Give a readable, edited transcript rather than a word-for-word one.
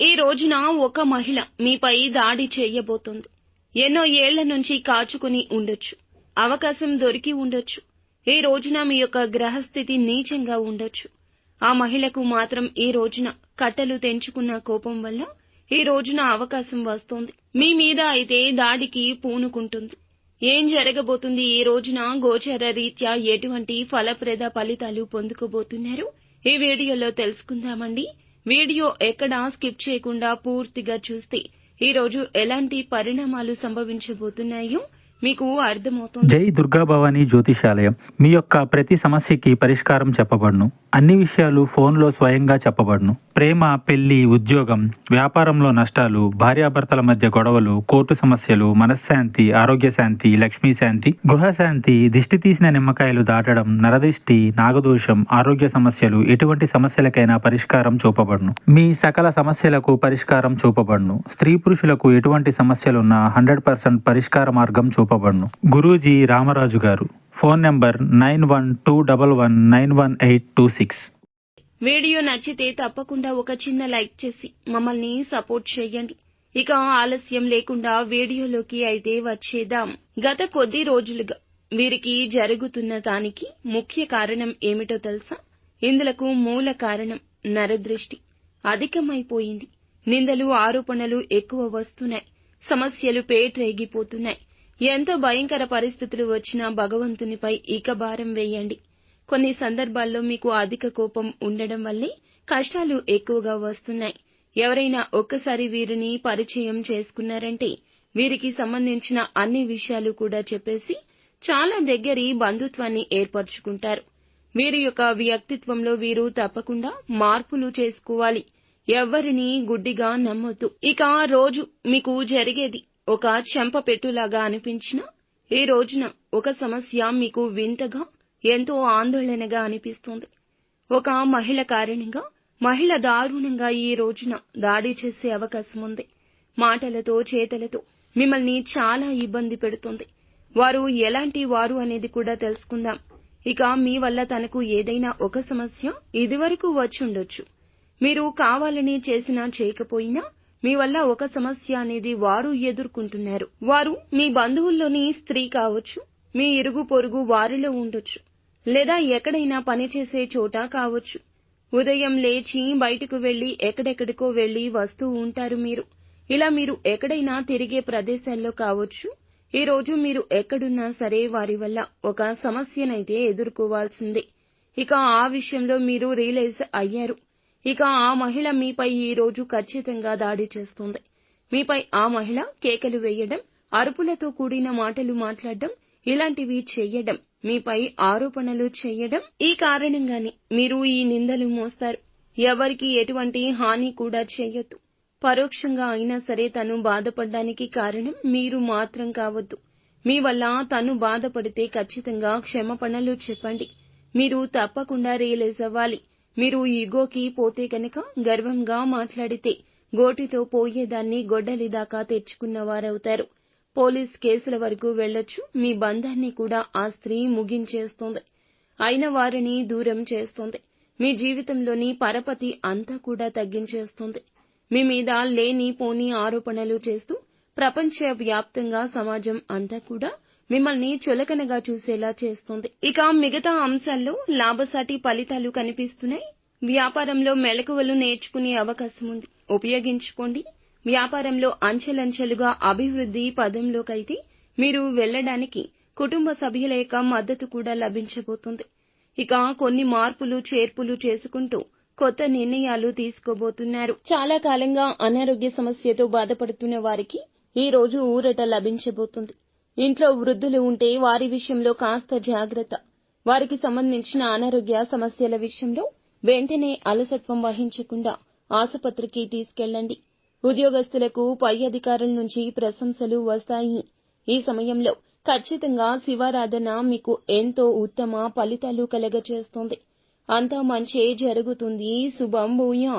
ఈ రోజున ఒక మహిళ మీపై దాడి చేయబోతోంది. ఎన్నో ఏళ్ల నుంచి కాచుకుని ఉండొచ్చు. అవకాశం దొరికి ఉండొచ్చు. ఈ రోజున మీ యొక్క గ్రహస్థితి నీచంగా ఉండొచ్చు. ఆ మహిళకు మాత్రం ఈ రోజున కట్టలు తెంచుకున్న కోపం వల్ల ఈ రోజున అవకాశం వస్తోంది. మీ మీద అయితే దాడికి పూనుకుంటుంది. ఏం జరగబోతుంది ఈ రోజున గోచర రీత్యా ఎటువంటి ఫలప్రద ఫలితాలు పొందుకోబోతున్నారు ఈ వీడియోలో తెలుసుకుందామండి. వీడియో ఎక్కడా స్కిప్ చేయకుండా పూర్తిగా చూస్తే ఈ రోజు ఎలాంటి పరిణామాలు సంభవించబోతున్నాయో మీకు అర్థమవుతుంది. జై దుర్గా భవానీ జ్యోతిషాలయం. మీ యొక్క ప్రతి సమస్యకి పరిష్కారం చెప్పబడును. అన్ని విషయాలు ఫోన్లో స్వయంగా చెప్పబడును. ప్రేమ, పెళ్లి, ఉద్యోగం, వ్యాపారంలో నష్టాలు, భార్యాభర్తల మధ్య గొడవలు, కోర్టు సమస్యలు, మనశ్శాంతి, ఆరోగ్య శాంతి, లక్ష్మీ శాంతి, గృహశాంతి, దిష్టి తీసిన నిమ్మకాయలు దాటడం, నరదిష్టి, నాగదోషం, ఆరోగ్య సమస్యలు, ఎటువంటి సమస్యలకైనా పరిష్కారం చూపబడును. మీ సకల సమస్యలకు పరిష్కారం చూపబడును. స్త్రీ పురుషులకు ఎటువంటి సమస్యలున్నా 100% పరిష్కార మార్గం చూపబడును. గురూజీ రామరాజు గారు. Phone number 9121191826. వీడియో నచ్చితే తప్పకుండా ఒక చిన్న లైక్ చేసి మమ్మల్ని సపోర్ట్ చేయండి. ఇక ఆలస్యం లేకుండా వీడియోలోకి అయితే వచ్చేద్దాం. గత కొద్ది రోజులుగా వీరికి జరుగుతున్న దానికి ముఖ్య కారణం ఏమిటో తెలుసా? ఇందులకు మూల కారణం నరదృష్టి అధికమైపోయింది. నిందలు, ఆరోపణలు ఎక్కువ వస్తున్నాయి. సమస్యలు పేట్రేగిపోతున్నాయి. ఎంత భయంకర పరిస్థితులు వచ్చినా భగవంతునిపై ఇక భారం వేయండి. కొన్ని సందర్భాల్లో మీకు అధిక కోపం ఉండడం వల్లే కష్టాలు ఎక్కువగా వస్తున్నాయి. ఎవరైనా ఒక్కసారి వీరిని పరిచయం చేసుకున్నారంటే వీరికి సంబంధించిన అన్ని విషయాలు కూడా చెప్పేసి చాలా దగ్గరి బంధుత్వాన్ని ఏర్పరచుకుంటారు. వీరి యొక్క వ్యక్తిత్వంలో వీరు తప్పకుండా మార్పులు చేసుకోవాలి. ఎవ్వరిని గుడ్డిగా నమ్మొద్దు. ఇక రోజు మీకు జరిగేది ఒక చెంపపెట్టులాగా అనిపించినా ఈ రోజున ఒక సమస్య మీకు వింతగా, ఎంతో ఆందోళనగా అనిపిస్తుంది. ఒక మహిళ కారణంగా మహిళ దారుణంగా ఈ రోజున దాడి చేసే అవకాశం ఉంది. మాటలతో, చేతలతో మిమ్మల్ని చాలా ఇబ్బంది పెడుతుంది. వారు ఎలాంటి వారు అనేది కూడా తెలుసుకుందాం. ఇక మీ వల్ల తనకు ఏదైనా ఒక సమస్య ఇదివరకు వచ్చుండొచ్చు. మీరు కావాలని చేసినా చేయకపోయినా మీ వల్ల ఒక సమస్య అనేది వారు ఎదుర్కొంటున్నారు. వారు మీ బంధువుల్లోని స్త్రీ కావచ్చు, మీ ఇరుగు పొరుగు వారిలో ఉండొచ్చు, లేదా ఎక్కడైనా పనిచేసే చోట కావచ్చు. ఉదయం లేచి బయటకు వెళ్లి ఎక్కడెక్కడికో వెళ్లి వస్తూ ఉంటారు మీరు. ఇలా మీరు ఎక్కడైనా తిరిగే ప్రదేశాల్లో కావచ్చు. ఈ రోజు మీరు ఎక్కడున్నా సరే వారి వల్ల ఒక సమస్యనైతే ఎదుర్కోవాల్సిందే. ఇక ఆ విషయంలో మీరు రియలైజ్ అయ్యారు. ఇక ఆ మహిళ మీపై ఈ రోజు ఖచ్చితంగా దాడి చేస్తుంది. మీపై ఆ మహిళ కేకలు వేయడం, అరుపులతో కూడిన మాటలు మాట్లాడడం, ఇలాంటివి చెయ్యడం, మీపై ఆరోపణలు చెయ్యడం. ఈ కారణంగానే మీరు ఈ నిందలు మోస్తారు. ఎవరికి ఎటువంటి హాని కూడా చెయ్యొద్దు. పరోక్షంగా అయినా సరే తను బాధపడ్డానికి కారణం మీరు మాత్రం కావద్దు. మీ వల్ల తను బాధపడితే ఖచ్చితంగా క్షమాపణలు చెప్పండి. మీరు తప్పకుండా రియలైజ్ అవ్వాలి. మీరు ఈగోకి పోతే కనుక గర్వంగా మాట్లాడితే గోటితో పోయేదాన్ని గొడ్డలి దాకా తెచ్చుకున్నవారవుతారు. పోలీస్ కేసుల వరకు వెళ్లొచ్చు. మీ బంధాన్ని కూడా ఆ స్త్రీ ముగించేస్తోంది. అయిన వారిని దూరం చేస్తోంది. మీ జీవితంలోని పరపతి అంతా కూడా తగ్గించేస్తోంది. మీ మీద లేని పోని ఆరోపణలు చేస్తూ ప్రపంచ వ్యాప్తంగా సమాజం అంతా కూడా మిమ్మల్ని చులకనగా చూసేలా చేస్తోంది. ఇక మిగతా అంశాల్లో లాభసాటి ఫలితాలు కనిపిస్తున్నాయి. వ్యాపారంలో మెళకువలు నేర్చుకునే అవకాశం ఉంది. ఉపయోగించుకోండి. వ్యాపారంలో అంచెలంచెలుగా అభివృద్ధి పదంలోకైతే మీరు వెళ్లడానికి కుటుంబ సభ్యుల యొక్క మద్దతు కూడా లభించబోతుంది. ఇక కొన్ని మార్పులు, చేర్పులు చేసుకుంటూ కొత్త నిర్ణయాలు తీసుకోబోతున్నారు. చాలా కాలంగా అనారోగ్య సమస్యతో బాధపడుతున్న వారికి ఈ రోజు ఊరట లభించబోతుంది. ఇంట్లో వృద్ధులు ఉంటే వారి విషయంలో కాస్త జాగ్రత్త. వారికి సంబంధించిన అనారోగ్య సమస్యల విషయంలో వెంటనే అలసత్వం వహించకుండా ఆసుపత్రికి తీసుకెళ్లండి. ఉద్యోగస్తులకు పై అధికారుల నుంచి ప్రశంసలు వస్తాయి. ఈ సమయంలో ఖచ్చితంగా శివారాధన మీకు ఎంతో ఉత్తమ ఫలితాలు కలగచేస్తుంది. అంతా మంచే జరుగుతుంది. శుభం భూయాత్.